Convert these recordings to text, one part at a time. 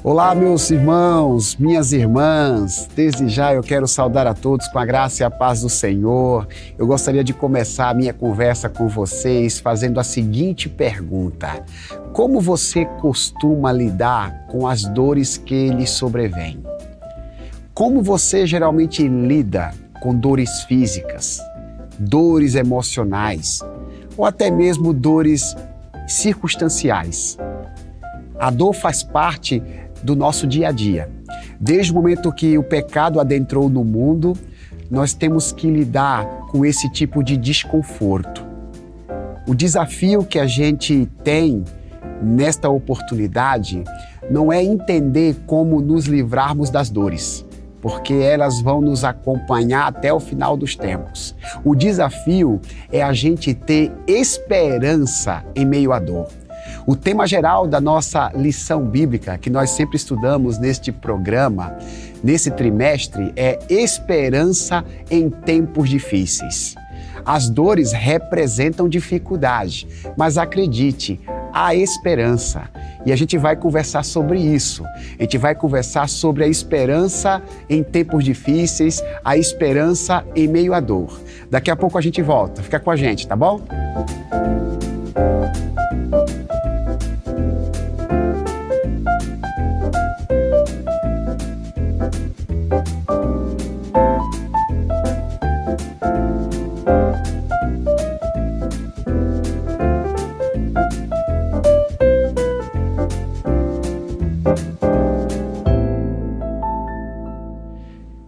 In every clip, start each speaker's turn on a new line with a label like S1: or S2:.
S1: Olá, meus irmãos, minhas irmãs. Desde já eu quero saudar a todos com a graça e a paz do Senhor. Eu gostaria de começar a minha conversa com vocês fazendo a seguinte pergunta: como você costuma lidar com as dores que lhe sobrevêm? Como você geralmente lida com dores físicas, dores emocionais ou até mesmo dores circunstanciais? A dor faz parte do nosso dia a dia. Desde o momento que o pecado adentrou no mundo, nós temos que lidar com esse tipo de desconforto. O desafio que a gente tem nesta oportunidade não é entender como nos livrarmos das dores, porque elas vão nos acompanhar até o final dos tempos. O desafio é a gente ter esperança em meio à dor. O tema geral da nossa lição bíblica, que nós sempre estudamos neste programa, nesse trimestre, é esperança em tempos difíceis. As dores representam dificuldade, mas acredite, há esperança. E a gente vai conversar sobre isso. A gente vai conversar sobre a esperança em tempos difíceis, a esperança em meio à dor. Daqui a pouco a gente volta. Fica com a gente, tá bom?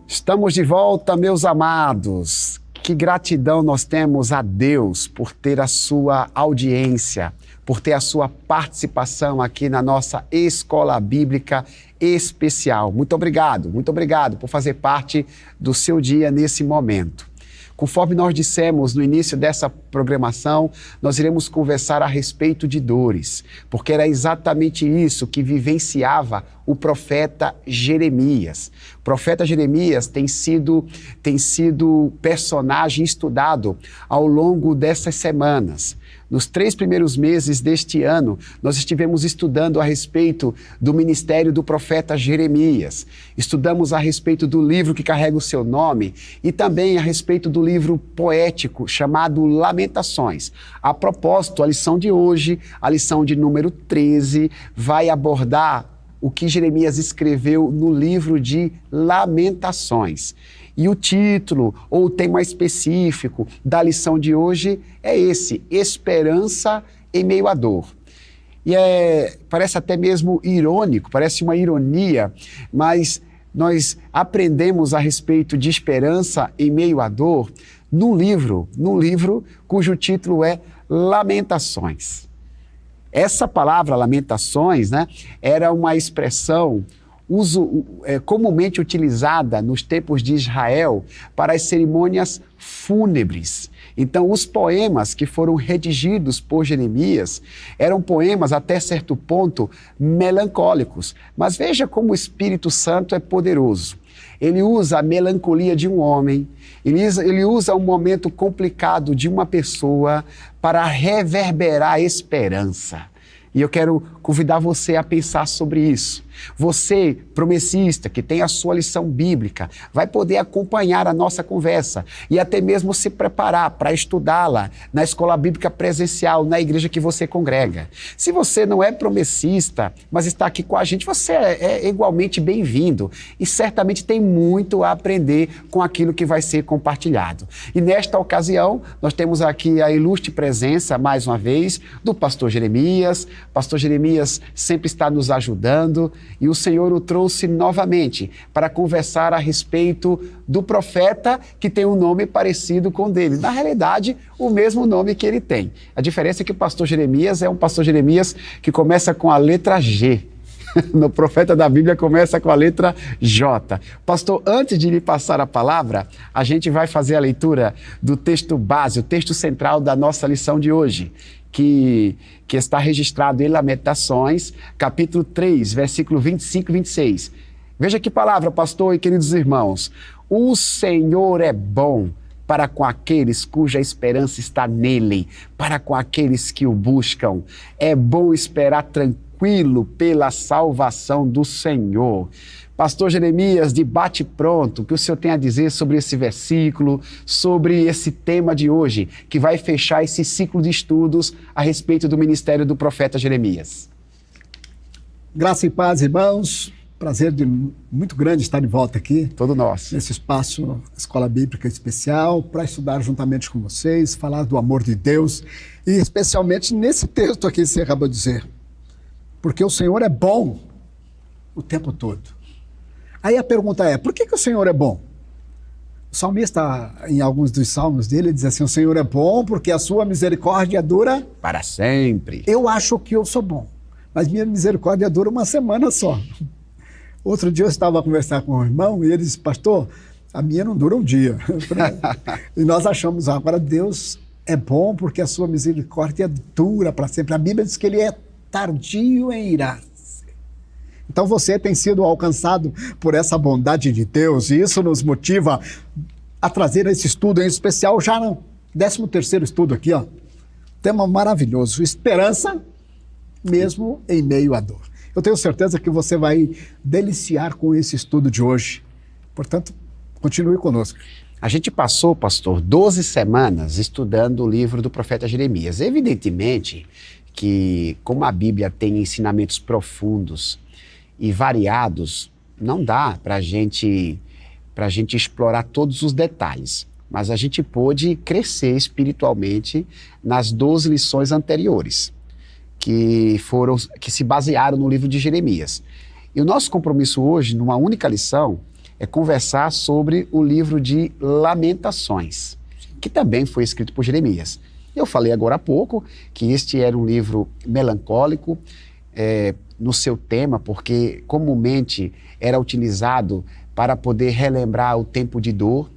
S1: Estamos de volta, meus amados. Que gratidão nós temos a Deus por ter a sua audiência, por ter a sua participação aqui na nossa Escola Bíblica Especial. Muito obrigado por fazer parte do seu dia nesse momento. Conforme nós dissemos no início dessa programação, nós iremos conversar a respeito de dores, porque era exatamente isso que vivenciava o profeta Jeremias. O profeta Jeremias tem sido personagem estudado ao longo dessas semanas. Nos 3 primeiros meses deste ano, nós estivemos estudando a respeito do ministério do profeta Jeremias. Estudamos a respeito do livro que carrega o seu nome e também a respeito do livro poético chamado Lamentações. A propósito, a lição de hoje, a lição de número 13, vai abordar o que Jeremias escreveu no livro de Lamentações. E o título, ou o tema específico da lição de hoje é esse: Esperança em meio à dor. E parece até mesmo irônico, parece uma ironia, mas nós aprendemos a respeito de esperança em meio à dor num livro cujo título é Lamentações. Essa palavra, lamentações, era uma expressão comumente utilizada nos tempos de Israel para as cerimônias fúnebres. Então, os poemas que foram redigidos por Jeremias eram poemas, até certo ponto, melancólicos. Mas veja como o Espírito Santo é poderoso. Ele usa a melancolia de um homem, ele usa um momento complicado de uma pessoa para reverberar a esperança. E eu quero convidar você a pensar sobre isso. Você, promessista, que tem a sua lição bíblica, vai poder acompanhar a nossa conversa e até mesmo se preparar para estudá-la na escola bíblica presencial, na igreja que você congrega. Se você não é promessista, mas está aqui com a gente, você é igualmente bem-vindo e certamente tem muito a aprender com aquilo que vai ser compartilhado. E nesta ocasião, nós temos aqui a ilustre presença, mais uma vez, do pastor Jeremias. Pastor Jeremias sempre está nos ajudando e o Senhor o trouxe novamente para conversar a respeito do profeta que tem um nome parecido com o dele. Na realidade, o mesmo nome que ele tem. A diferença é que o pastor Jeremias é um pastor Jeremias que começa com a letra G. No profeta da Bíblia começa com a letra J. Pastor, antes de lhe passar a palavra, a gente vai fazer a leitura do texto base, o texto central da nossa lição de hoje, que está registrado em Lamentações, capítulo 3, versículo 25 e 26. Veja que palavra, pastor e queridos irmãos. O Senhor é bom para com aqueles cuja esperança está nele, para com aqueles que o buscam. É bom esperar tranquilo tranquilo pela salvação do Senhor. Pastor Jeremias, de bate-pronto, o que o senhor tem a dizer sobre esse versículo, sobre esse tema de hoje, que vai fechar esse ciclo de estudos a respeito do ministério do profeta Jeremias?
S2: Graça e paz, irmãos. Prazer muito grande estar de volta aqui.
S1: Todo nosso.
S2: Nesse espaço, Escola Bíblica Especial, para estudar juntamente com vocês, falar do amor de Deus, e especialmente nesse texto aqui que você acabou de dizer. Porque o Senhor é bom o tempo todo. Aí a pergunta é, por que o Senhor é bom? O salmista, em alguns dos salmos dele, diz assim, o Senhor é bom porque a sua misericórdia dura...
S1: para sempre.
S2: Eu acho que eu sou bom, mas minha misericórdia dura uma semana só. Outro dia eu estava a conversar com um irmão e ele disse, pastor, a minha não dura um dia. E nós achamos, agora Deus é bom porque a sua misericórdia dura para sempre. A Bíblia diz que ele é tardio em irar. Então você tem sido alcançado por essa bondade de Deus e isso nos motiva a trazer esse estudo em especial já no 13º estudo aqui, ó. Tema maravilhoso, esperança mesmo em meio à dor. Eu tenho certeza que você vai deliciar com esse estudo de hoje. Portanto, continue conosco.
S1: A gente passou, pastor, 12 semanas estudando o livro do profeta Jeremias. Evidentemente que, como a Bíblia tem ensinamentos profundos e variados, não dá para a gente explorar todos os detalhes. Mas a gente pôde crescer espiritualmente nas 12 lições anteriores, que se basearam no livro de Jeremias. E o nosso compromisso hoje, numa única lição, é conversar sobre o livro de Lamentações, que também foi escrito por Jeremias. Eu falei agora há pouco que este era um livro melancólico, no seu tema, porque comumente era utilizado para poder relembrar o tempo de dor.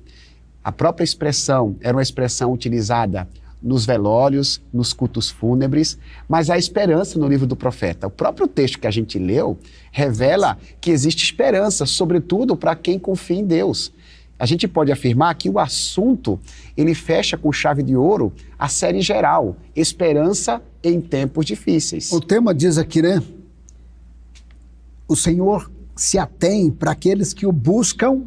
S1: A própria expressão era uma expressão utilizada nos velórios, nos cultos fúnebres, mas há esperança no livro do profeta. O próprio texto que a gente leu revela que existe esperança, sobretudo para quem confia em Deus. A gente pode afirmar que o assunto, ele fecha com chave de ouro a série geral, esperança em tempos difíceis.
S2: O tema diz aqui, né? O Senhor se atém para aqueles que o buscam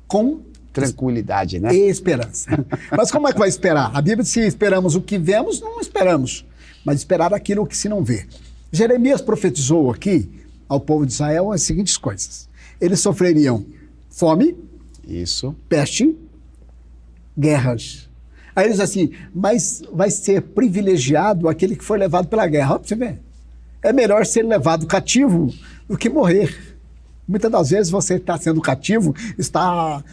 S2: com
S1: tranquilidade, né?
S2: E esperança. Mas como é que vai esperar? A Bíblia diz que esperamos o que vemos, não esperamos, mas esperar aquilo que se não vê. Jeremias profetizou aqui ao povo de Israel as seguintes coisas. Eles sofreriam fome,
S1: isso,
S2: peste, guerras. Aí eles assim, mas vai ser privilegiado aquele que foi levado pela guerra. Olha para você ver. É melhor ser levado cativo do que morrer. Muitas das vezes você está sendo cativo, está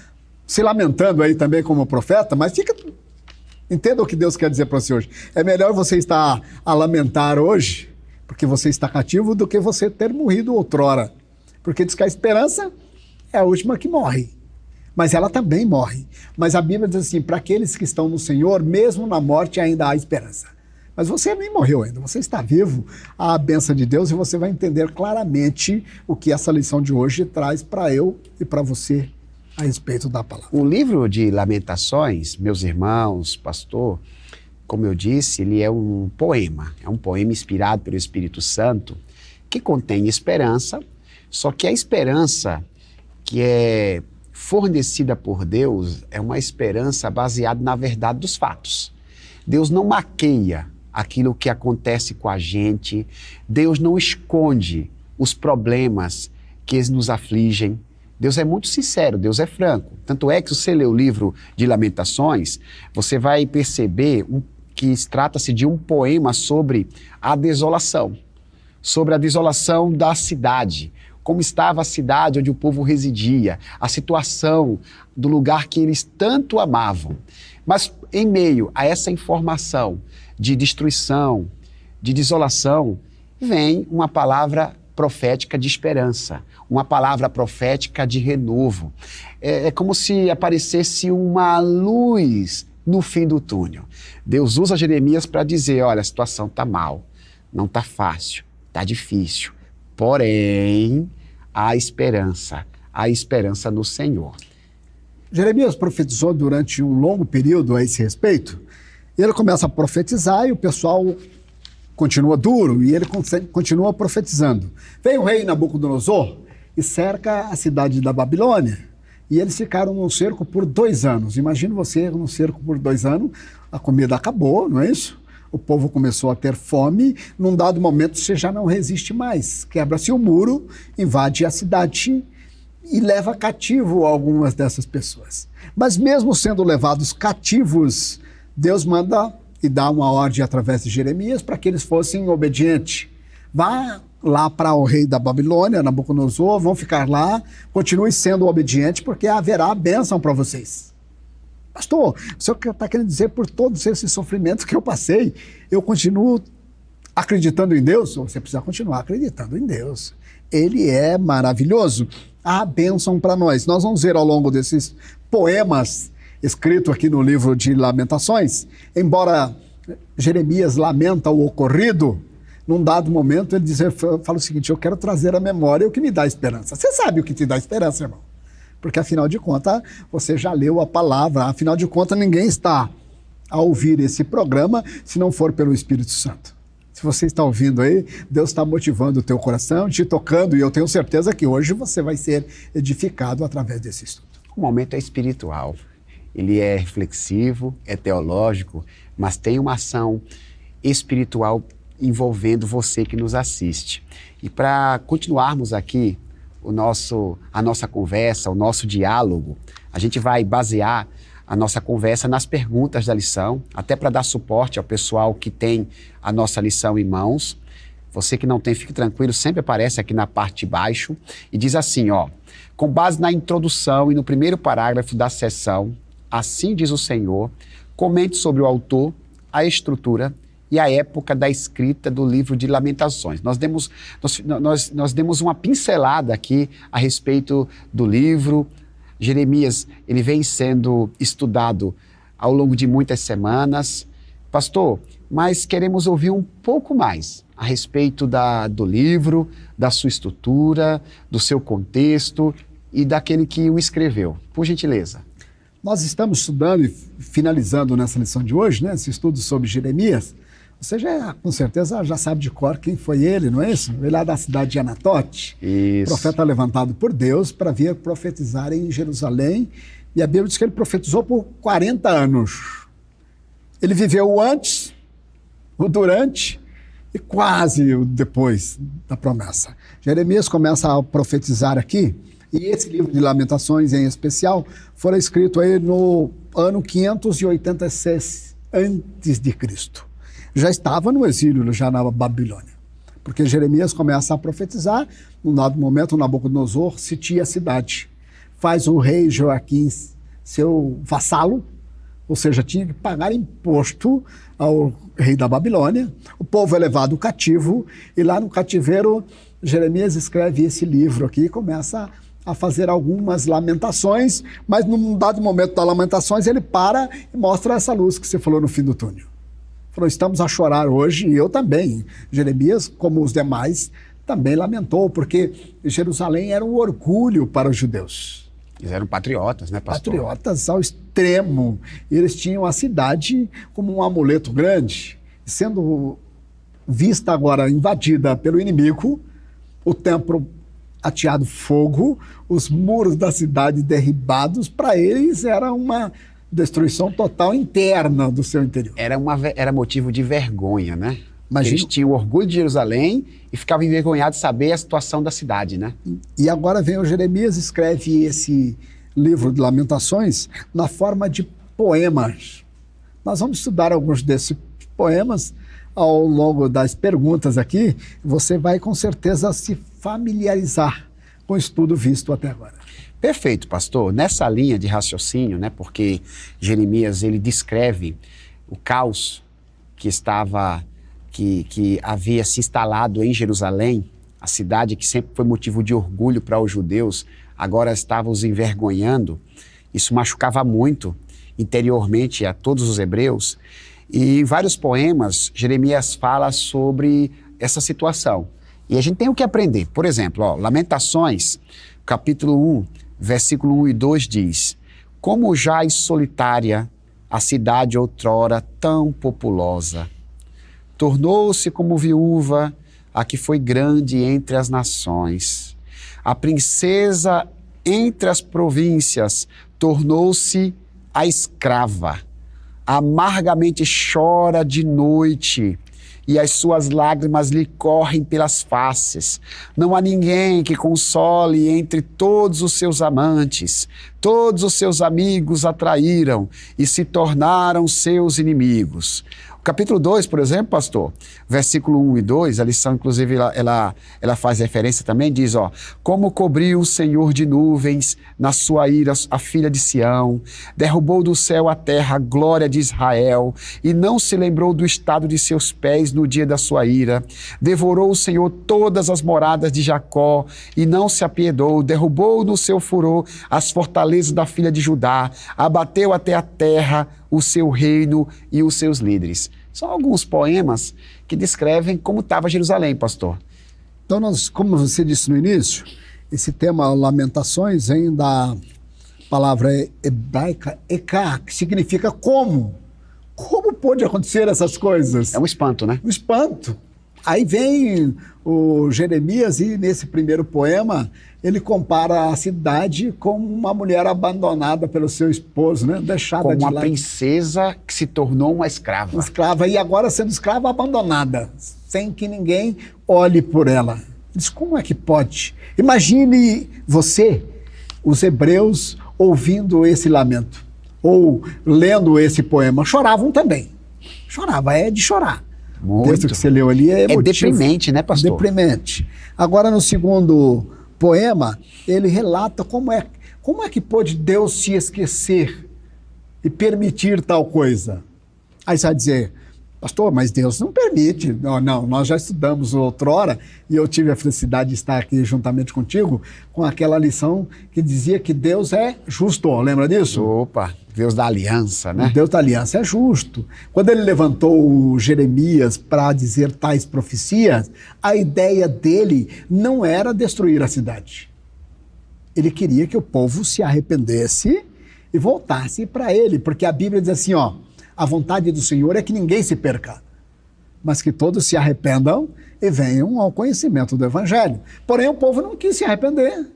S2: se lamentando aí também como profeta, mas entenda o que Deus quer dizer para você hoje. É melhor você estar a lamentar hoje, porque você está cativo, do que você ter morrido outrora. Porque diz que a esperança é a última que morre, mas ela também morre. Mas a Bíblia diz assim, para aqueles que estão no Senhor, mesmo na morte ainda há esperança. Mas você nem morreu ainda, você está vivo, há a bênção de Deus, e você vai entender claramente o que essa lição de hoje traz para eu e para você a respeito da palavra.
S1: O livro de Lamentações, meus irmãos, pastor, como eu disse, ele é um poema inspirado pelo Espírito Santo, que contém esperança, só que a esperança que é fornecida por Deus é uma esperança baseada na verdade dos fatos. Deus não maqueia aquilo que acontece com a gente, Deus não esconde os problemas que nos afligem. Deus é muito sincero, Deus é franco. Tanto é que se você ler o livro de Lamentações, você vai perceber que trata-se de um poema sobre a desolação da cidade, como estava a cidade onde o povo residia, a situação do lugar que eles tanto amavam. Mas em meio a essa informação de destruição, de desolação, vem uma palavra profética de esperança, uma palavra profética de renovo. É como se aparecesse uma luz no fim do túnel. Deus usa Jeremias para dizer, olha, a situação está mal, não está fácil, está difícil, porém há esperança no Senhor.
S2: Jeremias profetizou durante um longo período a esse respeito, e ele começa a profetizar e o pessoal continua duro e ele continua profetizando. Vem o rei Nabucodonosor e cerca a cidade da Babilônia. E eles ficaram num cerco por 2 anos. Imagina você num cerco por 2 anos, a comida acabou, não é isso? O povo começou a ter fome, num dado momento você já não resiste mais. Quebra-se o muro, invade a cidade e leva cativo algumas dessas pessoas. Mas mesmo sendo levados cativos, Deus manda e dá uma ordem através de Jeremias para que eles fossem obedientes. Vá lá para o rei da Babilônia, Nabucodonosor, vão ficar lá, continue sendo obediente, porque haverá bênção para vocês. Pastor, o senhor está querendo dizer por todos esses sofrimentos que eu passei, eu continuo acreditando em Deus? Você precisa continuar acreditando em Deus. Ele é maravilhoso. Há bênção para nós. Nós vamos ver ao longo desses poemas escritos aqui no livro de Lamentações, embora Jeremias lamenta o ocorrido, num dado momento ele fala o seguinte: eu quero trazer à memória o que me dá esperança. Você sabe o que te dá esperança, irmão? Porque afinal de contas, você já leu a palavra, afinal de contas, ninguém está a ouvir esse programa se não for pelo Espírito Santo. Se você está ouvindo aí, Deus está motivando o teu coração, te tocando, e eu tenho certeza que hoje você vai ser edificado através desse estudo.
S1: O momento é espiritual, ele é reflexivo, é teológico, mas tem uma ação espiritual envolvendo você que nos assiste. E para continuarmos aqui a nossa conversa, o nosso diálogo, a gente vai basear a nossa conversa nas perguntas da lição, até para dar suporte ao pessoal que tem a nossa lição em mãos. Você que não tem, fique tranquilo, sempre aparece aqui na parte de baixo e diz assim, ó: com base na introdução e no primeiro parágrafo da sessão, assim diz o Senhor, comente sobre o autor, a estrutura e a época da escrita do livro de Lamentações. Nós demos uma pincelada aqui a respeito do livro. Jeremias, ele vem sendo estudado ao longo de muitas semanas. Pastor, mas queremos ouvir um pouco mais a respeito do livro, da sua estrutura, do seu contexto e daquele que o escreveu. Por gentileza.
S2: Nós estamos estudando e finalizando nessa lição de hoje, né, esse estudo sobre Jeremias. Você já, com certeza, já sabe de cor quem foi ele, não é isso? Ele lá da cidade de Anatote,
S1: isso.
S2: Profeta levantado por Deus para vir profetizar em Jerusalém. E a Bíblia diz que ele profetizou por 40 anos. Ele viveu o antes, o durante e quase o depois da promessa. Jeremias começa a profetizar aqui, e esse livro de Lamentações em especial foi escrito aí no ano 586 antes de Cristo. Já estava no exílio, já na Babilônia. Porque Jeremias começa a profetizar, num dado momento o Nabucodonosor sitia a cidade. Faz o rei Joaquim seu vassalo, ou seja, tinha que pagar imposto ao rei da Babilônia. O povo é levado cativo, e lá no cativeiro Jeremias escreve esse livro aqui e começa a fazer algumas lamentações, mas num dado momento das lamentações ele para e mostra essa luz que você falou no fim do túnel. Falou, estamos a chorar hoje, e eu também. Jeremias, como os demais, também lamentou, porque Jerusalém era um orgulho para os judeus.
S1: Eles eram patriotas, né, pastor?
S2: Patriotas ao extremo. Eles tinham a cidade como um amuleto grande. Sendo vista agora invadida pelo inimigo, o templo ateado fogo, os muros da cidade derribados, para eles era uma destruição total interna do seu interior.
S1: Era motivo de vergonha, né?
S2: Imagina...
S1: Eles tinham orgulho de Jerusalém e ficavam envergonhados de saber a situação da cidade, né?
S2: E agora vem o Jeremias, escreve esse livro de Lamentações na forma de poemas. Nós vamos estudar alguns desses poemas ao longo das perguntas aqui. Você vai com certeza se familiarizar com o estudo visto até agora.
S1: Perfeito, pastor. Nessa linha de raciocínio, né, porque Jeremias ele descreve o caos que havia se instalado em Jerusalém, a cidade que sempre foi motivo de orgulho para os judeus, agora estava os envergonhando. Isso machucava muito interiormente a todos os hebreus. E em vários poemas, Jeremias fala sobre essa situação. E a gente tem o que aprender. Por exemplo, Lamentações, capítulo 1, versículo 1 e 2 diz: como jaz solitária a cidade outrora tão populosa, tornou-se como viúva, a que foi grande entre as nações. A princesa entre as províncias tornou-se a escrava. Amargamente chora de noite, e as suas lágrimas lhe correm pelas faces. Não há ninguém que console entre todos os seus amantes. Todos os seus amigos a traíram e se tornaram seus inimigos. Capítulo 2, por exemplo, pastor, versículo 1 e 2, a lição, inclusive, ela faz referência também, diz, como cobriu o Senhor de nuvens na sua ira a filha de Sião, derrubou do céu à terra a glória de Israel, e não se lembrou do estado de seus pés no dia da sua ira. Devorou o Senhor todas as moradas de Jacó, e não se apiedou, derrubou no seu furor as fortalezas da filha de Judá, abateu até a terra o seu reino e os seus líderes. São alguns poemas que descrevem como estava Jerusalém, pastor.
S2: Então, como você disse no início, esse tema Lamentações vem da palavra hebraica Eka, que significa como. Como pôde acontecer essas coisas?
S1: É um espanto, né?
S2: Um espanto. Aí vem o Jeremias e nesse primeiro poema ele compara a cidade com uma mulher abandonada pelo seu esposo, né? Deixada
S1: como
S2: de lado.
S1: uma princesa que se tornou uma escrava.
S2: Uma escrava, e agora sendo escrava abandonada, sem que ninguém olhe por ela. Diz, como é que pode? Imagine você, os hebreus, ouvindo esse lamento, ou lendo esse poema. Choravam também. Chorava, é de chorar.
S1: Muito.
S2: O texto que você leu ali é emotivo.
S1: Deprimente, né, pastor?
S2: Deprimente. Agora, no segundo poema, ele relata como é que pôde Deus se esquecer e permitir tal coisa. Aí você vai dizer, pastor, mas Deus não permite. Não, nós já estudamos outrora e eu tive a felicidade de estar aqui juntamente contigo com aquela lição que dizia que Deus é justo. Lembra disso?
S1: Opa, Deus da aliança, né?
S2: O Deus da aliança é justo. Quando ele levantou o Jeremias para dizer tais profecias, a ideia dele não era destruir a cidade. Ele queria que o povo se arrependesse e voltasse para ele, porque a Bíblia diz assim, a vontade do Senhor é que ninguém se perca, mas que todos se arrependam e venham ao conhecimento do Evangelho. Porém, o povo não quis se arrepender.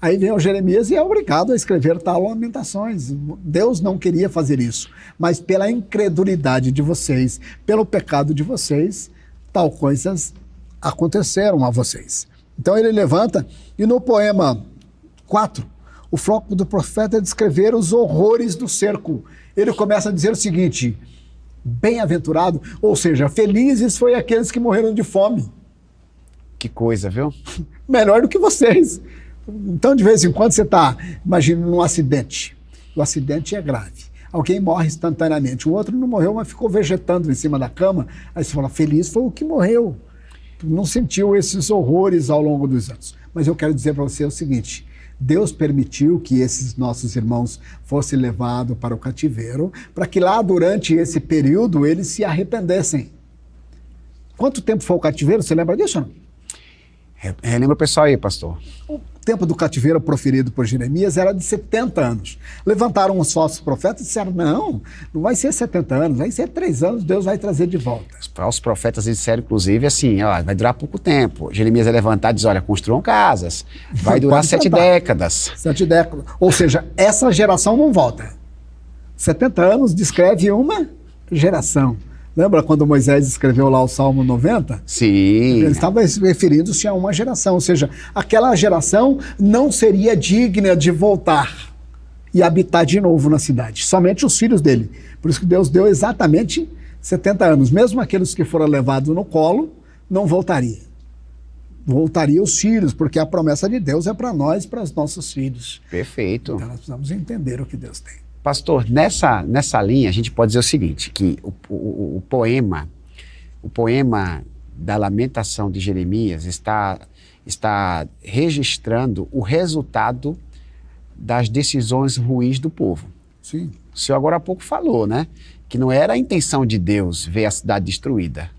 S2: Aí vem o Jeremias e é obrigado a escrever tal Lamentações. Deus não queria fazer isso, mas pela incredulidade de vocês, pelo pecado de vocês, tal coisas aconteceram a vocês. Então ele levanta e no poema 4, o foco do profeta é descrever os horrores do cerco. Ele começa a dizer o seguinte, bem-aventurado, ou seja, felizes foi aqueles que morreram de fome.
S1: Que coisa, viu?
S2: Melhor do que vocês. Então, de vez em quando, você está, imagina, num acidente. O acidente é grave. Alguém morre instantaneamente. O outro não morreu, mas ficou vegetando em cima da cama. Aí você fala, feliz foi o que morreu. Não sentiu esses horrores ao longo dos anos. Mas eu quero dizer para você o seguinte, Deus permitiu que esses nossos irmãos fossem levados para o cativeiro, para que lá, durante esse período, eles se arrependessem. Quanto tempo foi o cativeiro? Você lembra disso ou não?
S1: Lembra o pessoal aí, pastor?
S2: O tempo do cativeiro proferido por Jeremias era de 70 anos. Levantaram os falsos profetas e disseram, não vai ser 70 anos, vai ser 3 anos, Deus vai trazer de volta.
S1: Os falsos profetas disseram, inclusive, assim, vai durar pouco tempo. Jeremias é levantado e diz, olha, construam casas, vai durar 7 décadas.
S2: 7 décadas. Ou seja, essa geração não volta. 70 anos descreve uma geração. Lembra quando Moisés escreveu lá o Salmo 90?
S1: Sim.
S2: Ele estava referindo-se a uma geração, ou seja, aquela geração não seria digna de voltar e habitar de novo na cidade, somente os filhos dele. Por isso que Deus deu exatamente 70 anos. Mesmo aqueles que foram levados no colo, não voltaria. Voltaria os filhos, porque a promessa de Deus é para nós, para os nossos filhos.
S1: Perfeito.
S2: Então nós precisamos entender o que Deus tem.
S1: Pastor, nessa linha a gente pode dizer o seguinte, que o poema da Lamentação de Jeremias está registrando o resultado das decisões ruins do povo.
S2: Sim.
S1: O senhor agora há pouco falou, né? Que não era a intenção de Deus ver a cidade destruída.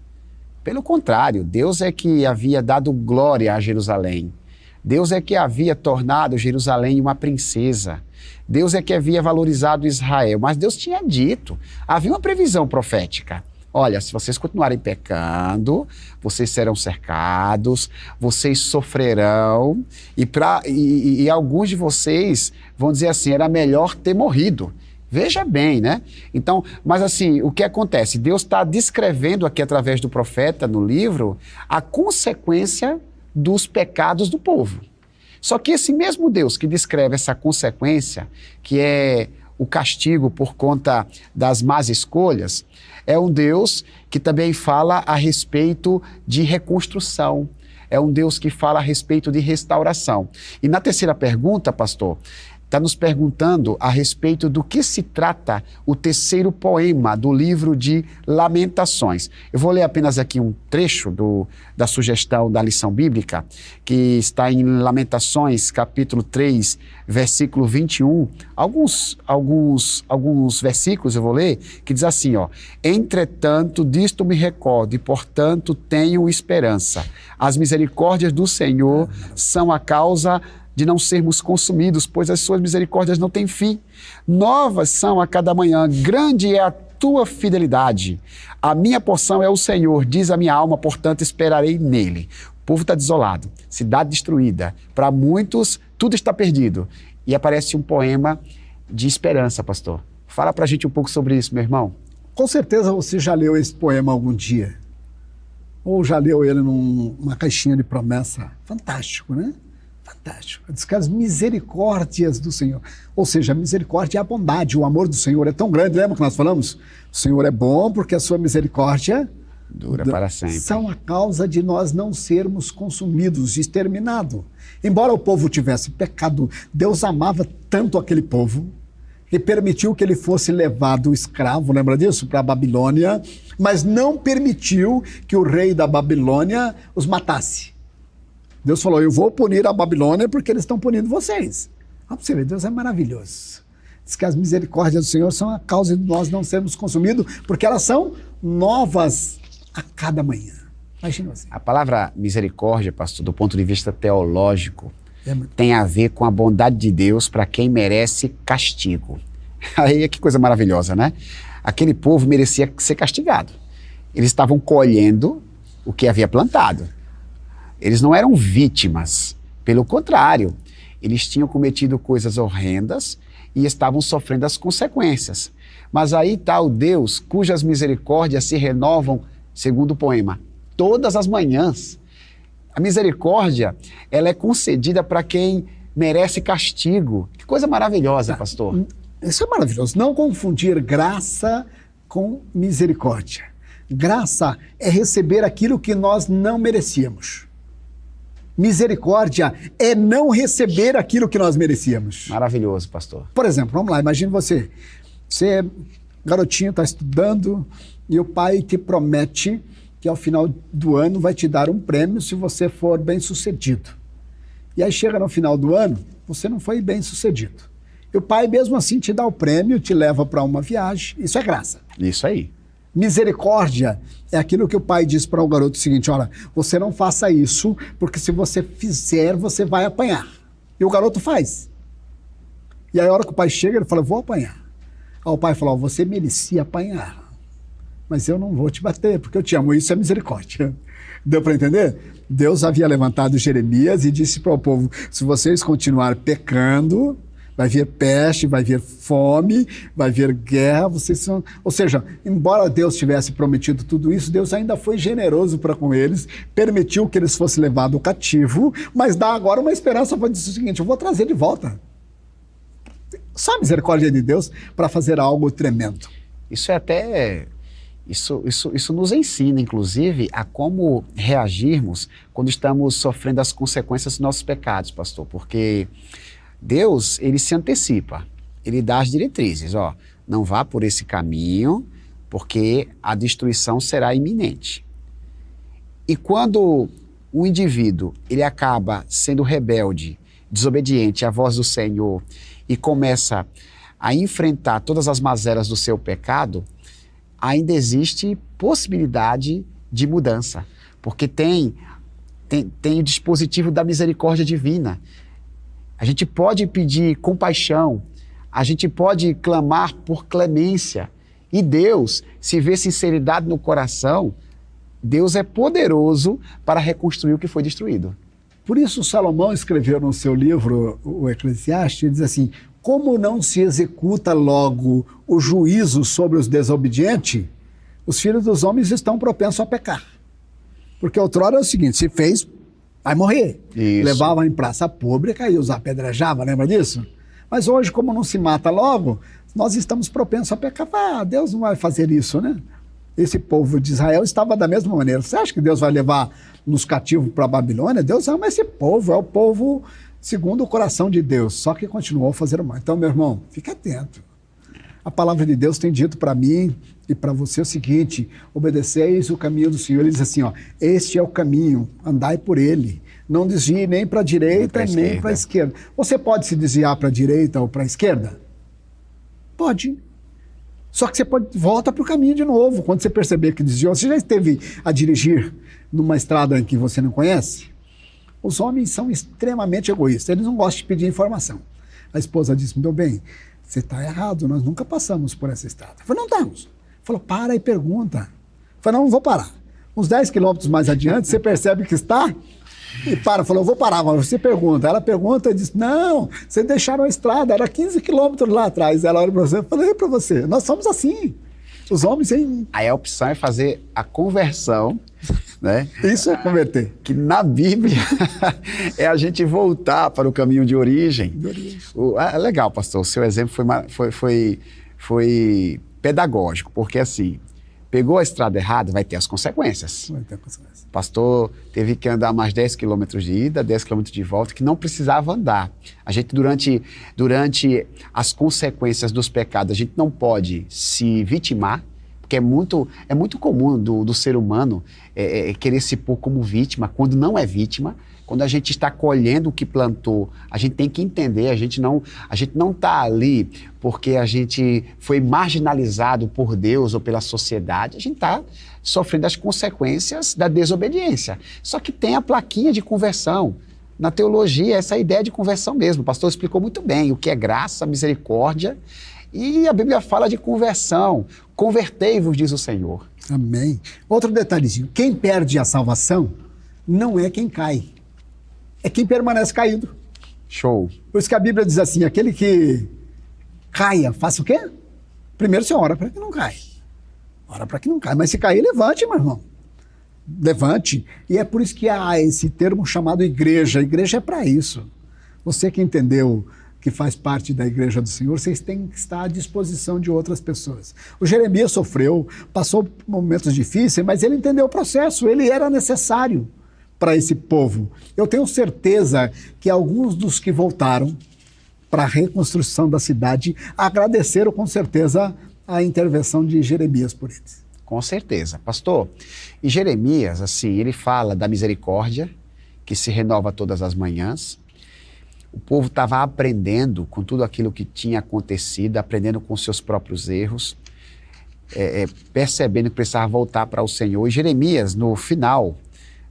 S1: Pelo contrário, Deus é que havia dado glória a Jerusalém. Deus é que havia tornado Jerusalém uma princesa. Deus é que havia valorizado Israel, mas Deus tinha dito, havia uma previsão profética. olha, se vocês continuarem pecando, vocês serão cercados, vocês sofrerão, e alguns de vocês vão dizer assim, era melhor ter morrido. Veja bem, né? Então, mas assim, o que acontece? Deus está descrevendo aqui através do profeta no livro a consequência dos pecados do povo. Só que esse mesmo Deus que descreve essa consequência, que é o castigo por conta das más escolhas, é um Deus que também fala a respeito de reconstrução. É um Deus que fala a respeito de restauração. E na terceira pergunta, pastor, está nos perguntando a respeito do que se trata o terceiro poema do livro de Lamentações. Eu vou ler apenas aqui um trecho da sugestão da lição bíblica, que está em Lamentações, capítulo 3, versículo 21. Alguns versículos eu vou ler, que diz assim, ó: entretanto, disto me recordo e, portanto, tenho esperança. As misericórdias do Senhor são a causa de não sermos consumidos, pois as suas misericórdias não têm fim. Novas são a cada manhã, grande é a tua fidelidade. A minha porção é o Senhor, diz a minha alma, portanto esperarei nele. O povo está desolado, cidade destruída. Para muitos, tudo está perdido. E aparece um poema de esperança, pastor. Fala para a gente um pouco sobre isso, meu irmão.
S2: Com certeza você já leu esse poema algum dia. Ou já leu ele numa caixinha de promessa. Fantástico, né? Fantástico. Diz que as misericórdias do Senhor, ou seja, a misericórdia é a bondade, o amor do Senhor é tão grande, lembra que nós falamos? O Senhor é bom porque a sua misericórdia
S1: dura para sempre.
S2: São a causa de nós não sermos consumidos, exterminados. Embora o povo tivesse pecado, Deus amava tanto aquele povo que permitiu que ele fosse levado escravo, lembra disso? Para a Babilônia, mas não permitiu que o rei da Babilônia os matasse. Deus falou, eu vou punir a Babilônia porque eles estão punindo vocês. Olha para você ver, Deus é maravilhoso. Diz que as misericórdias do Senhor são a causa de nós não sermos consumidos, porque elas são novas a cada manhã. Imagina você.
S1: A palavra misericórdia, pastor, do ponto de vista teológico, tem a ver com a bondade de Deus para quem merece castigo. Aí que coisa maravilhosa, né? Aquele povo merecia ser castigado. Eles estavam colhendo o que havia plantado. Eles não eram vítimas, pelo contrário, eles tinham cometido coisas horrendas e estavam sofrendo as consequências. Mas aí está o Deus cujas misericórdias se renovam, segundo o poema, todas as manhãs. A misericórdia, ela é concedida para quem merece castigo. Que coisa maravilhosa, pastor.
S2: Isso é maravilhoso. Não confundir graça com misericórdia. Graça é receber aquilo que nós não merecíamos. Misericórdia é não receber aquilo que nós merecíamos.
S1: Maravilhoso, pastor.
S2: Por exemplo, vamos lá, imagine você garotinho, está estudando e o pai te promete que ao final do ano vai te dar um prêmio se você for bem sucedido. E aí chega no final do ano, você não foi bem sucedido. E o pai mesmo assim te dá o prêmio, te leva para uma viagem, isso é graça.
S1: Isso aí.
S2: Misericórdia é aquilo que o pai diz para o garoto o seguinte, olha, você não faça isso, porque se você fizer, você vai apanhar. E o garoto faz. E aí a hora que o pai chega, ele fala, vou apanhar. Aí o pai fala, você merecia apanhar, mas eu não vou te bater, porque eu te amo, isso é misericórdia. Deu para entender? Deus havia levantado Jeremias e disse para o povo, se vocês continuarem pecando, vai vir peste, vai vir fome, vai vir guerra, Ou seja, embora Deus tivesse prometido tudo isso, Deus ainda foi generoso para com eles, permitiu que eles fossem levados cativo, mas dá agora uma esperança para dizer o seguinte, eu vou trazer de volta. Só a misericórdia de Deus para fazer algo tremendo.
S1: Isso é até... Isso nos ensina, inclusive, a como reagirmos quando estamos sofrendo as consequências dos nossos pecados, pastor, porque... Deus, ele se antecipa, ele dá as diretrizes, ó, não vá por esse caminho, porque a destruição será iminente. E quando o indivíduo, ele acaba sendo rebelde, desobediente à voz do Senhor e começa a enfrentar todas as mazelas do seu pecado, ainda existe possibilidade de mudança, porque tem o dispositivo da misericórdia divina. A gente pode pedir compaixão, a gente pode clamar por clemência E Deus, se vê sinceridade no coração, Deus é poderoso para reconstruir o que foi destruído.
S2: Por isso Salomão escreveu no seu livro, o Eclesiastes, ele diz assim, como não se executa logo o juízo sobre os desobedientes, os filhos dos homens estão propensos a pecar. Porque outrora é o seguinte, se fez, vai morrer.
S1: Isso.
S2: Levava em praça pública e os apedrejava, lembra disso? Mas hoje, como não se mata logo, nós estamos propensos a pecar. Deus não vai fazer isso, né? Esse povo de Israel estava da mesma maneira. Você acha que Deus vai levar nos cativos para a Babilônia? Deus ama esse povo, é o povo segundo o coração de Deus, só que continuou a fazer o mal. Então, meu irmão, fique atento. A palavra de Deus tem dito para mim e para você o seguinte, obedeceis o caminho do Senhor. Ele diz assim, ó, este é o caminho, andai por ele. Não desvie nem para a direita, nem para a esquerda. Você pode se desviar para a direita ou para a esquerda? Pode. Só que você volta para o caminho de novo. Quando você perceber que desviou, você já esteve a dirigir numa estrada em que você não conhece? Os homens são extremamente egoístas, eles não gostam de pedir informação. A esposa disse, meu bem, você está errado, nós nunca passamos por essa estrada. Eu falei, não estamos. Falou, para e pergunta. Eu falei, não vou parar. Uns 10 quilômetros mais adiante, você percebe que está e para. Falou, eu vou parar, mas você pergunta. Ela pergunta e diz, não, vocês deixaram a estrada, era 15 quilômetros lá atrás. Ela olha para você, eu falei para você, nós somos assim. Os homens, hein?
S1: Aí a opção é fazer a conversão, né?
S2: Isso é converter.
S1: Que na Bíblia é a gente voltar para o caminho de origem. Legal, pastor, o seu exemplo foi pedagógico, porque assim, pegou a estrada errada, vai ter as consequências.
S2: Vai ter consequências.
S1: O pastor teve que andar mais 10 quilômetros de ida, 10 quilômetros de volta, que não precisava andar. A gente, durante as consequências dos pecados, a gente não pode se vitimar, porque é muito comum do ser humano querer se pôr como vítima, quando não é vítima. Quando a gente está colhendo o que plantou, a gente tem que entender, a gente não está ali porque a gente foi marginalizado por Deus ou pela sociedade, a gente está sofrendo as consequências da desobediência. Só que tem a plaquinha de conversão. Na teologia, essa é a ideia de conversão mesmo. O pastor explicou muito bem o que é graça, misericórdia, e a Bíblia fala de conversão. Convertei-vos, diz o Senhor.
S2: Amém. Outro detalhezinho, quem perde a salvação não é quem cai. É quem permanece caído.
S1: Show.
S2: Por isso que a Bíblia diz assim, aquele que caia, faça o quê? Primeiro você ora para que não caia. Ora para que não caia. Mas se cair, levante, meu irmão. Levante. E é por isso que há esse termo chamado igreja. A igreja é para isso. Você que entendeu que faz parte da igreja do Senhor, vocês têm que estar à disposição de outras pessoas. O Jeremias sofreu, passou momentos difíceis, mas ele entendeu o processo, ele era necessário para esse povo. Eu tenho certeza que alguns dos que voltaram para a reconstrução da cidade agradeceram com certeza a intervenção de Jeremias por eles.
S1: Com certeza. Pastor, e Jeremias, assim, ele fala da misericórdia que se renova todas as manhãs. O povo estava aprendendo com tudo aquilo que tinha acontecido, aprendendo com seus próprios erros, percebendo que precisava voltar para o Senhor. E Jeremias, no final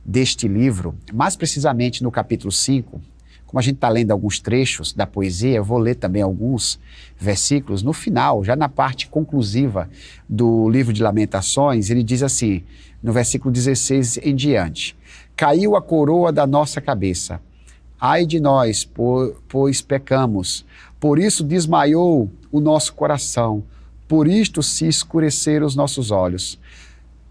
S1: deste livro, mais precisamente no capítulo 5, como a gente está lendo alguns trechos da poesia, eu vou ler também alguns versículos. No final, já na parte conclusiva do livro de Lamentações, ele diz assim, no versículo 16 em diante, caiu a coroa da nossa cabeça, ai de nós, pois pecamos, por isso desmaiou o nosso coração, por isto se escureceram os nossos olhos.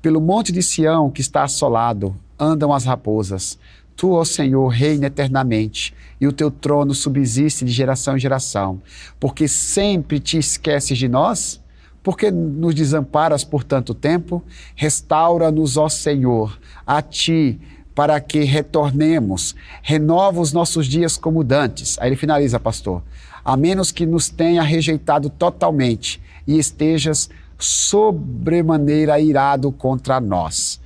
S1: Pelo monte de Sião que está assolado, andam as raposas. Tu, ó Senhor, reina eternamente, e o teu trono subsiste de geração em geração. Porque sempre te esqueces de nós? Porque nos desamparas por tanto tempo? Restaura-nos, ó Senhor, a ti, para que retornemos. Renova os nossos dias como dantes. Aí ele finaliza, pastor. A menos que nos tenha rejeitado totalmente e estejas sobremaneira irado contra nós.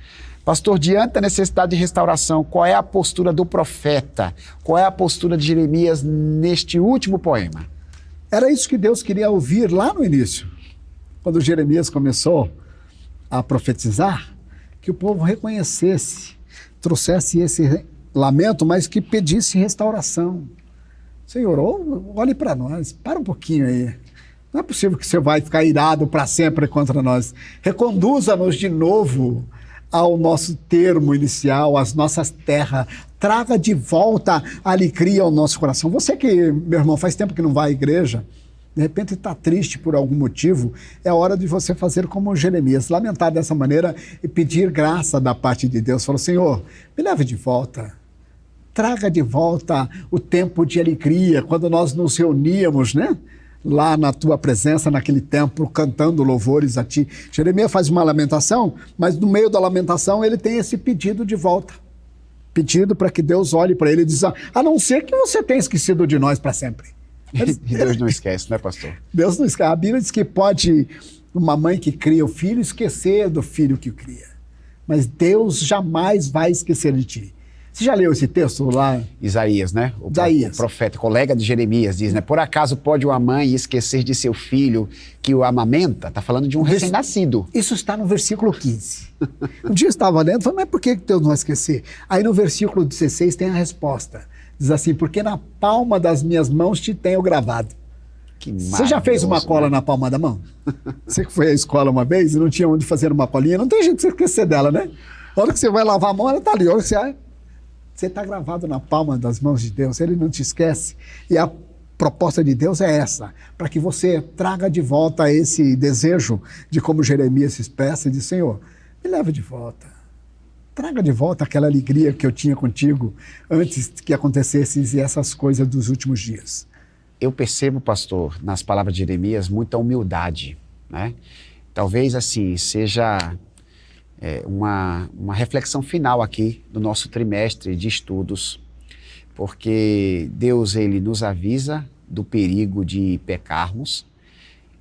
S1: Pastor, diante da necessidade de restauração, qual é a postura do profeta? Qual é a postura de Jeremias neste último poema?
S2: Era isso que Deus queria ouvir lá no início. Quando Jeremias começou a profetizar, que o povo reconhecesse, trouxesse esse lamento, mas que pedisse restauração. Senhor, olhe para nós, para um pouquinho aí. Não é possível que você vai ficar irado para sempre contra nós. Reconduza-nos de novo ao nosso termo inicial, às nossas terras. Traga de volta a alegria ao nosso coração. Você que, meu irmão, faz tempo que não vai à igreja, de repente está triste por algum motivo, é hora de você fazer como Jeremias, lamentar dessa maneira e pedir graça da parte de Deus. Falou, Senhor, me leve de volta. Traga de volta o tempo de alegria, quando nós nos reuníamos, né? Lá na tua presença, naquele templo, cantando louvores a ti. Jeremias faz uma lamentação, mas no meio da lamentação ele tem esse pedido de volta. Pedido para que Deus olhe para ele e diz, a não ser que você tenha esquecido de nós para sempre.
S1: E Deus não esquece, né, pastor?
S2: Deus não esquece. A Bíblia diz que pode uma mãe que cria o filho esquecer do filho que o cria. Mas Deus jamais vai esquecer de ti. Você já leu esse texto lá?
S1: Isaías, né? O profeta, colega de Jeremias, diz, né? Por acaso pode uma mãe esquecer de seu filho que o amamenta? Está falando de um recém-nascido.
S2: Isso está no versículo 15. Um dia eu estava lendo, falei, mas por que Deus não vai esquecer? Aí no versículo 16 tem a resposta. Diz assim, porque na palma das minhas mãos te tenho gravado. Você já fez uma cola, né? Na palma da mão? Você que foi à escola uma vez e não tinha onde fazer uma colinha, não tem jeito de você esquecer dela, né? A hora que você vai lavar a mão, ela está ali. A hora que você está gravado na palma das mãos de Deus, Ele não te esquece. E a proposta de Deus é essa, para que você traga de volta esse desejo de como Jeremias se expressa e diz, Senhor, me leve de volta. Traga de volta aquela alegria que eu tinha contigo antes que acontecessem essas coisas dos últimos dias.
S1: Eu percebo, pastor, nas palavras de Jeremias, muita humildade, né? Talvez, assim, seja uma reflexão final aqui do nosso trimestre de estudos, porque Deus, Ele nos avisa do perigo de pecarmos,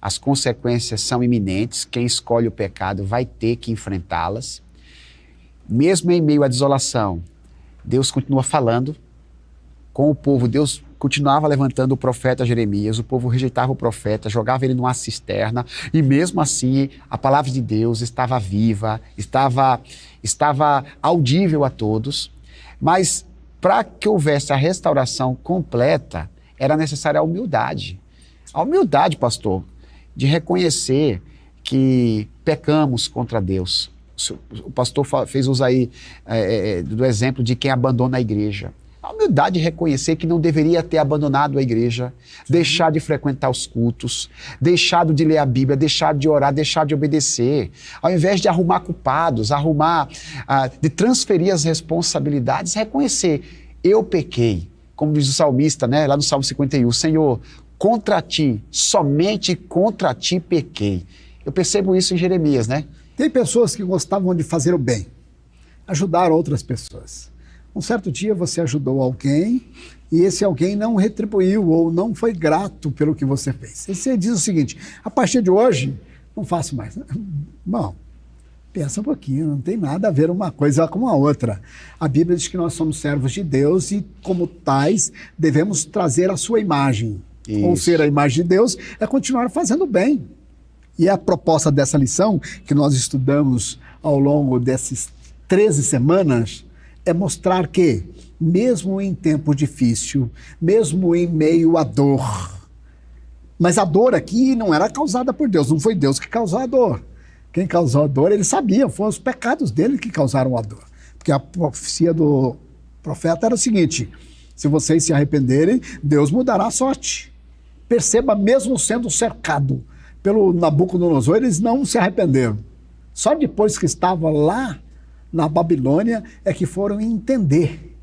S1: as consequências são iminentes, quem escolhe o pecado vai ter que enfrentá-las. Mesmo em meio à desolação, Deus continua falando com o povo. Deus continuava levantando o profeta Jeremias, o povo rejeitava o profeta, jogava ele numa cisterna, e mesmo assim a palavra de Deus estava viva, estava audível a todos. Mas para que houvesse a restauração completa, era necessária a humildade. A humildade, pastor, de reconhecer que pecamos contra Deus. O pastor fez uso aí do exemplo de quem abandona a igreja. A humildade de reconhecer que não deveria ter abandonado a igreja, deixar de frequentar os cultos, deixado de ler a Bíblia, deixado de orar, deixado de obedecer. Ao invés de arrumar culpados, de transferir as responsabilidades, reconhecer, eu pequei. Como diz o salmista, né, lá no Salmo 51, Senhor, contra ti, somente contra ti pequei. Eu percebo isso em Jeremias, né?
S2: Tem pessoas que gostavam de fazer o bem, ajudar outras pessoas. Um certo dia você ajudou alguém e esse alguém não retribuiu ou não foi grato pelo que você fez. E você diz o seguinte, a partir de hoje, não faço mais. Bom, pensa um pouquinho, não tem nada a ver uma coisa com a outra. A Bíblia diz que nós somos servos de Deus e, como tais, devemos trazer a sua imagem. Isso. Ou ser a imagem de Deus é continuar fazendo bem. E a proposta dessa lição, que nós estudamos ao longo dessas 13 semanas, é mostrar que, mesmo em tempo difícil, mesmo em meio à dor, mas a dor aqui não era causada por Deus, não foi Deus que causou a dor. Quem causou a dor, ele sabia, foram os pecados dele que causaram a dor. Porque a profecia do profeta era o seguinte, se vocês se arrependerem, Deus mudará a sorte. Perceba, mesmo sendo cercado pelo Nabucodonosor, eles não se arrependeram. Só depois que estava lá na Babilônia é que foram entender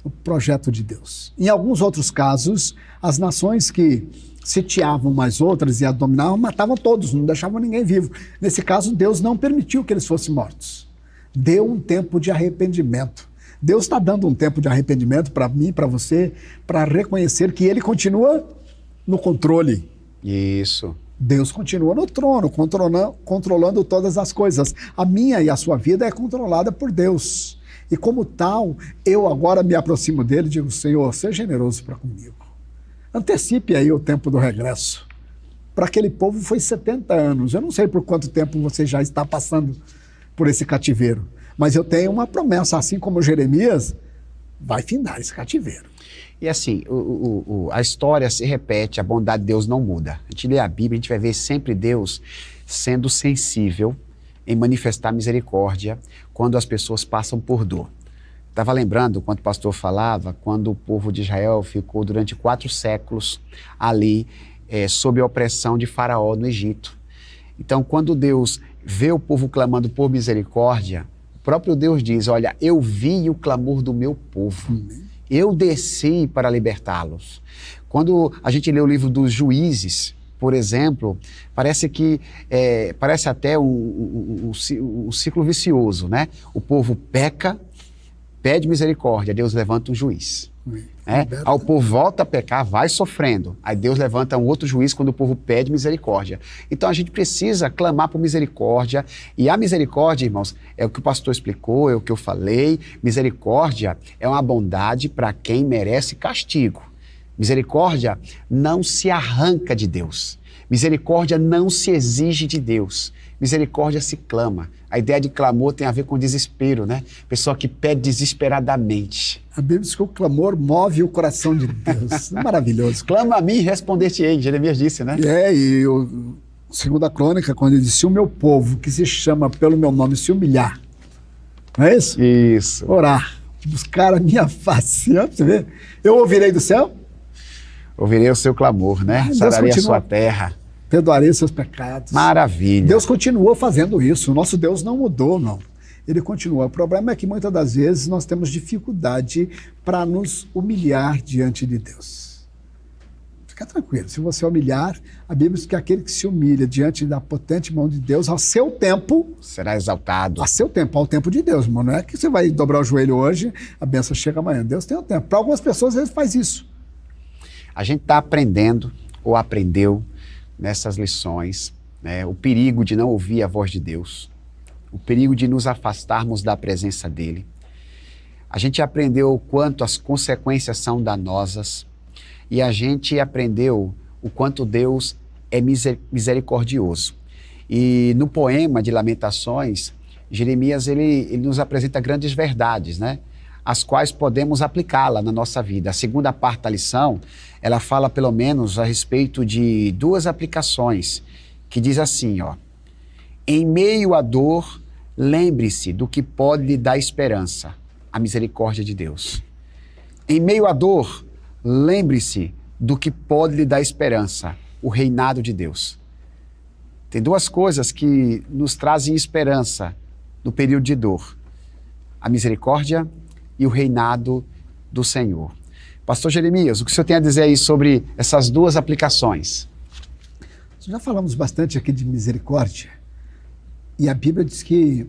S2: o projeto de Deus. Em alguns outros casos, as nações que sitiavam mais outras e a dominavam, matavam todos, não deixavam ninguém vivo. Nesse caso, Deus não permitiu que eles fossem mortos. Deu um tempo de arrependimento. Deus está dando um tempo de arrependimento para mim, para você, para reconhecer que Ele continua no controle.
S1: Isso.
S2: Deus continua no trono, controlando todas as coisas. A minha e a sua vida é controlada por Deus. E como tal, eu agora me aproximo dele e digo, Senhor, seja generoso para comigo. Antecipe aí o tempo do regresso. Para aquele povo foi 70 anos. Eu não sei por quanto tempo você já está passando por esse cativeiro. Mas eu tenho uma promessa, assim como Jeremias, vai findar esse cativeiro.
S1: E assim, a história se repete, a bondade de Deus não muda. A gente lê a Bíblia, a gente vai ver sempre Deus sendo sensível em manifestar misericórdia quando as pessoas passam por dor. Estava lembrando, quando o pastor falava, quando o povo de Israel ficou durante 4 séculos ali, sob a opressão de Faraó no Egito. Então, quando Deus vê o povo clamando por misericórdia, o próprio Deus diz, olha, eu vi o clamor do meu povo, eu desci para libertá-los. Quando a gente lê o livro dos Juízes, por exemplo, parece até um ciclo vicioso, né? O povo peca, pede misericórdia, Deus levanta um juiz. Aí o povo volta a pecar, vai sofrendo. Aí Deus levanta um outro juiz quando o povo pede misericórdia. Então a gente precisa clamar por misericórdia. E a misericórdia, irmãos, é o que o pastor explicou, é o que eu falei. Misericórdia é uma bondade para quem merece castigo. Misericórdia não se arranca de Deus. Misericórdia não se exige de Deus. Misericórdia se clama. A ideia de clamor tem a ver com desespero, né? Pessoa que pede desesperadamente.
S2: A Bíblia diz que o clamor move o coração de Deus. Maravilhoso.
S1: Clama a mim e responder-te-ei, Jeremias disse, né?
S2: E o Segunda Crônica, quando ele disse, se o meu povo, que se chama pelo meu nome, se humilhar, não é isso?
S1: Isso.
S2: Orar, buscar a minha face. Ó, você vê? Eu ouvirei do céu.
S1: Ouvirei o seu clamor, né? Sararei a sua terra.
S2: Perdoarei seus pecados.
S1: Maravilha.
S2: Deus continuou fazendo isso. O nosso Deus não mudou, não. Ele continua. O problema é que muitas das vezes nós temos dificuldade para nos humilhar diante de Deus. Fica tranquilo. Se você humilhar, a Bíblia diz que aquele que se humilha diante da potente mão de Deus, ao seu tempo...
S1: será exaltado.
S2: A seu tempo, ao tempo de Deus, irmão. Não é que você vai dobrar o joelho hoje, a bênção chega amanhã. Deus tem o tempo. Para algumas pessoas, ele faz isso.
S1: A gente está aprendendo, ou aprendeu, nessas lições, né, o perigo de não ouvir a voz de Deus, o perigo de nos afastarmos da presença dele. A gente aprendeu o quanto as consequências são danosas e a gente aprendeu o quanto Deus é misericordioso. E no poema de Lamentações, Jeremias ele nos apresenta grandes verdades, né, as quais podemos aplicá-la na nossa vida. A segunda parte da lição, ela fala pelo menos a respeito de 2 aplicações, que diz assim, ó, em meio à dor, lembre-se do que pode lhe dar esperança, a misericórdia de Deus. Em meio à dor, lembre-se do que pode lhe dar esperança, o reinado de Deus. Tem 2 coisas que nos trazem esperança no período de dor, a misericórdia e o reinado do Senhor. Pastor Jeremias, o que o senhor tem a dizer aí sobre essas 2 aplicações?
S2: Já falamos bastante aqui de misericórdia, e a Bíblia diz que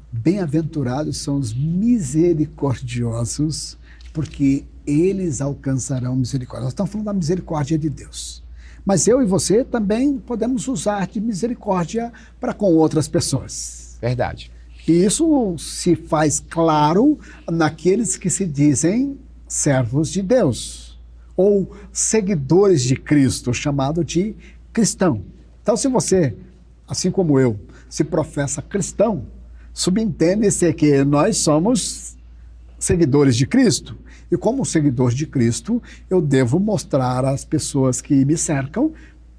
S2: bem-aventurados são os misericordiosos, porque eles alcançarão misericórdia. Nós estamos falando da misericórdia de Deus. Mas eu e você também podemos usar de misericórdia para com outras pessoas.
S1: Verdade.
S2: E isso se faz claro naqueles que se dizem servos de Deus, ou seguidores de Cristo, chamado de cristão. Então, se você, assim como eu, se professa cristão, subentende-se que nós somos seguidores de Cristo. E como seguidor de Cristo, eu devo mostrar às pessoas que me cercam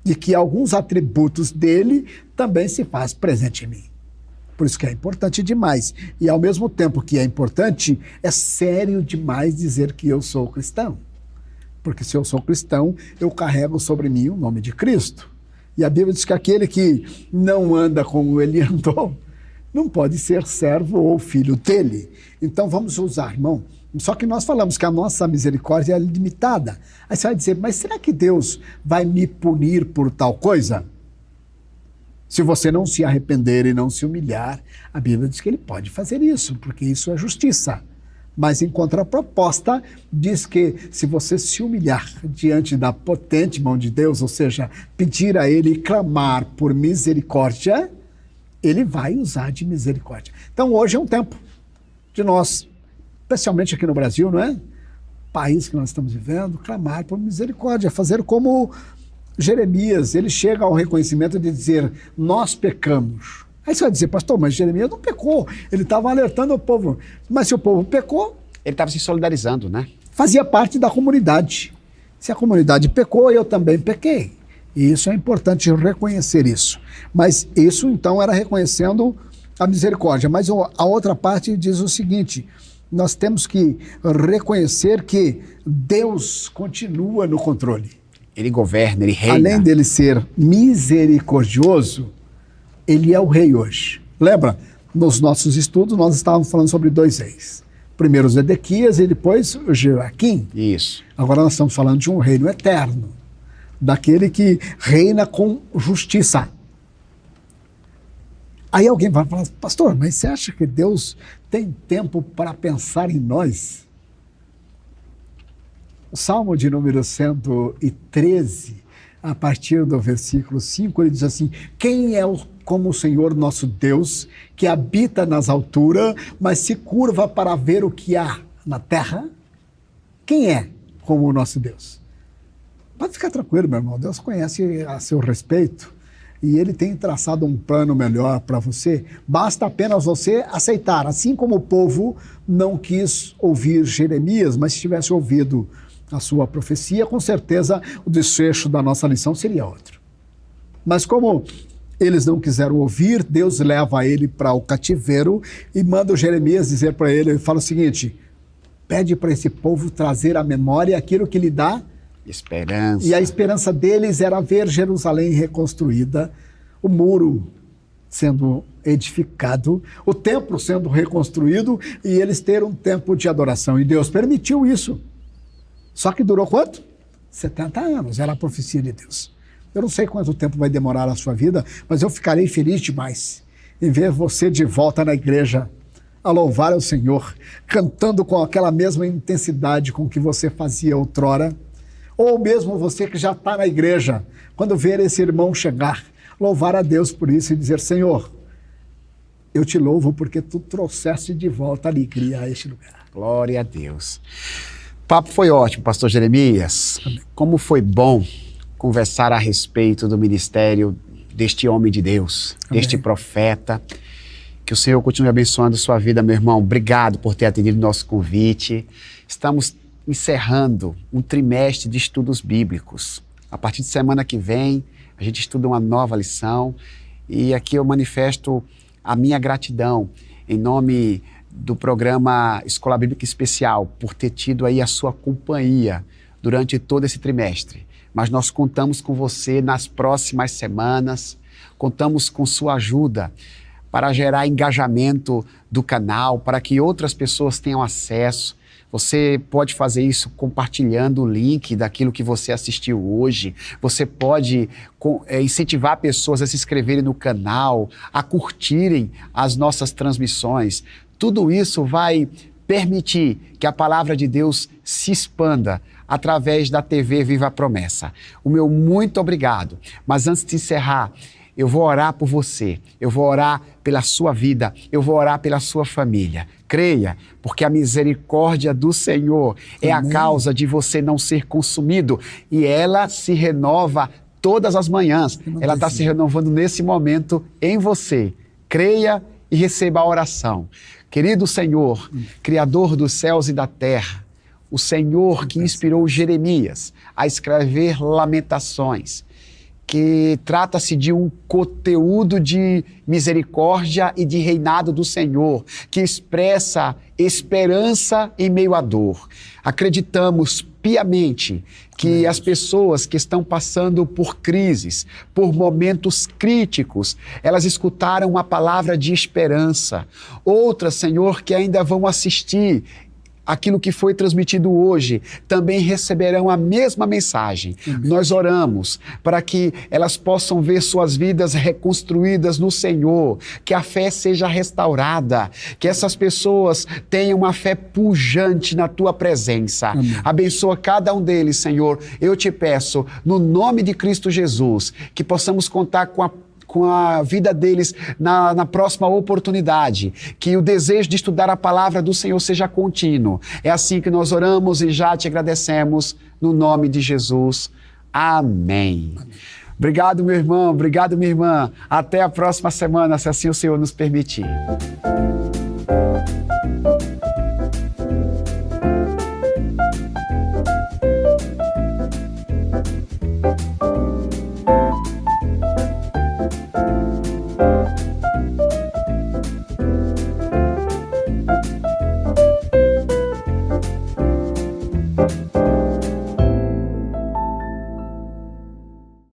S2: de que alguns atributos dele também se faz presente em mim. Por isso que é importante demais. E ao mesmo tempo que é importante, é sério demais dizer que eu sou cristão. Porque se eu sou cristão, eu carrego sobre mim o nome de Cristo. E a Bíblia diz que aquele que não anda como ele andou, não pode ser servo ou filho dele. Então vamos usar, irmão. Só que nós falamos que a nossa misericórdia é limitada. Aí você vai dizer, mas será que Deus vai me punir por tal coisa? Se você não se arrepender e não se humilhar, a Bíblia diz que ele pode fazer isso, porque isso é justiça. Mas em contraproposta, diz que se você se humilhar diante da potente mão de Deus, ou seja, pedir a ele e clamar por misericórdia, ele vai usar de misericórdia. Então hoje é um tempo de nós, especialmente aqui no Brasil, não é? País que nós estamos vivendo, clamar por misericórdia, fazer como Jeremias, ele chega ao reconhecimento de dizer, nós pecamos. Aí você vai dizer, pastor, mas Jeremias não pecou, ele estava alertando o povo. Mas se o povo pecou...
S1: Ele estava se solidarizando, né?
S2: fazia parte da comunidade. Se a comunidade pecou, eu também pequei. E isso é importante reconhecer isso. Mas isso, então, era reconhecendo a misericórdia. Mas a outra parte diz o seguinte: nós temos que reconhecer que Deus continua no controle.
S1: Ele governa, ele reina.
S2: Além dele ser misericordioso, ele é o rei hoje. Lembra? Nos nossos estudos, nós estávamos falando sobre 2 reis. Primeiro os Edequias e depois o Joaquim.
S1: Isso.
S2: Agora nós estamos falando de um reino eterno, daquele que reina com justiça. Aí alguém vai falar: pastor, mas você acha que Deus tem tempo para pensar em nós? O Salmo de número 113, a partir do versículo 5, ele diz assim: quem é como o Senhor nosso Deus, que habita nas alturas, mas se curva para ver o que há na terra? Quem é como o nosso Deus? Pode ficar tranquilo, meu irmão, Deus conhece a seu respeito e Ele tem traçado um plano melhor para você. Basta apenas você aceitar, assim como o povo não quis ouvir Jeremias, mas se tivesse ouvido a sua profecia, com certeza o desfecho da nossa lição seria outro. Mas como eles não quiseram ouvir, Deus leva ele para o cativeiro e manda o Jeremias dizer para ele, fala o seguinte: pede para esse povo trazer à memória aquilo que lhe dá
S1: esperança.
S2: E a esperança deles era ver Jerusalém reconstruída, o muro sendo edificado, o templo sendo reconstruído e eles terem um tempo de adoração. E Deus permitiu isso. Só que durou quanto? 70 anos, era a profecia de Deus. Eu não sei quanto tempo vai demorar a sua vida, mas eu ficarei feliz demais em ver você de volta na igreja, a louvar ao Senhor, cantando com aquela mesma intensidade com que você fazia outrora, ou mesmo você que já está na igreja, quando ver esse irmão chegar, louvar a Deus por isso e dizer: Senhor, eu te louvo porque tu trouxeste de volta alegria a este lugar.
S1: Glória a Deus. O papo foi ótimo, pastor Jeremias. Como foi bom conversar a respeito do ministério deste homem de Deus, deste profeta. Que o Senhor continue abençoando sua vida, meu irmão. Obrigado por ter atendido o nosso convite. Estamos encerrando um trimestre de estudos bíblicos. A partir de semana que vem, a gente estuda uma nova lição. E aqui eu manifesto a minha gratidão em nome do programa Escola Bíblica Especial por ter tido aí a sua companhia durante todo esse trimestre. Mas nós contamos com você nas próximas semanas, contamos com sua ajuda para gerar engajamento do canal, para que outras pessoas tenham acesso. Você pode fazer isso compartilhando o link daquilo que você assistiu hoje. Você pode incentivar pessoas a se inscreverem no canal, a curtirem as nossas transmissões. Tudo isso vai permitir que a palavra de Deus se expanda através da TV Viva a Promessa. O meu muito obrigado. Mas antes de encerrar, eu vou orar por você, eu vou orar pela sua vida, eu vou orar pela sua família. Creia, porque a misericórdia do Senhor é a causa de você não ser consumido e ela se renova todas as manhãs. Ela está se renovando nesse momento em você. Creia e receba a oração. Querido Senhor, Criador dos céus e da terra, o Senhor que inspirou Jeremias a escrever Lamentações, que trata-se de um conteúdo de misericórdia e de reinado do Senhor, que expressa esperança em meio à dor. Acreditamos piamente que as pessoas que estão passando por crises, por momentos críticos, elas escutaram uma palavra de esperança. Outras, Senhor, que ainda vão assistir aquilo que foi transmitido hoje, também receberão a mesma mensagem. Nós oramos para que elas possam ver suas vidas reconstruídas no Senhor, que a fé seja restaurada, que essas pessoas tenham uma fé pujante na Tua presença. Amém. Abençoa cada um deles, Senhor. Eu te peço, no nome de Cristo Jesus, que possamos contar com a vida deles na próxima oportunidade, que o desejo de estudar a palavra do Senhor seja contínuo. É assim que nós oramos e já te agradecemos, no nome de Jesus. Amém. Obrigado, meu irmão, obrigado, minha irmã. Até a próxima semana, se assim o Senhor nos permitir.